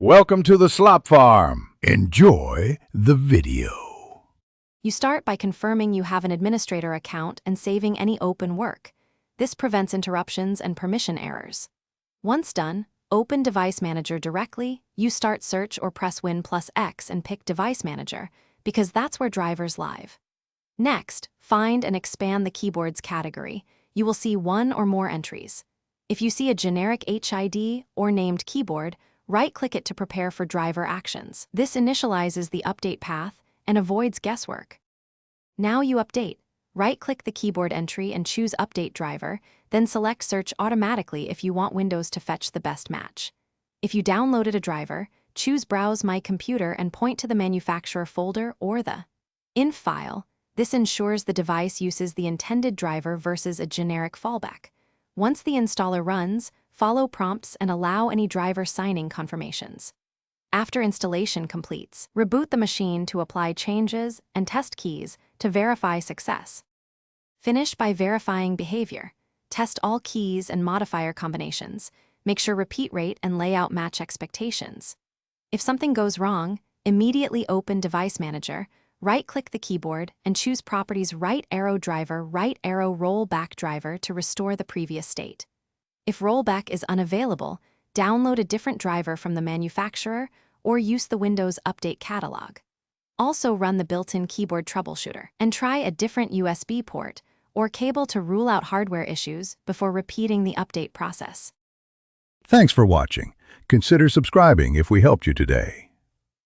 Welcome to the Slop Farm. Enjoy the video. You start by confirming you have an administrator account and saving any open work. This prevents interruptions and permission errors. Once done, open Device Manager directly, use Start Search or press Win+X and pick Device Manager, because that's where drivers live. Next, find and expand the keyboard's category. You will see one or more entries. If you see a generic HID or named keyboard, right-click it to prepare for driver actions. This initializes the update path and avoids guesswork. Now you update. Right-click the keyboard entry and choose Update Driver, then select Search automatically if you want Windows to fetch the best match. If you downloaded a driver, choose Browse My Computer and point to the manufacturer folder or the INF file. This ensures the device uses the intended driver versus a generic fallback. Once the installer runs, follow prompts and allow any driver signing confirmations. After installation completes, reboot the machine to apply changes and test keys to verify success. Finish by verifying behavior. Test all keys and modifier combinations. Make sure repeat rate and layout match expectations. If something goes wrong, immediately open Device Manager, right-click the keyboard, and choose Properties Right Arrow Driver, Right Arrow Rollback Driver to restore the previous state. If rollback is unavailable, download a different driver from the manufacturer or use the Windows Update catalog. Also run the built-in keyboard troubleshooter and try a different USB port or cable to rule out hardware issues before repeating the update process. Thanks for watching. Consider subscribing if we helped you today.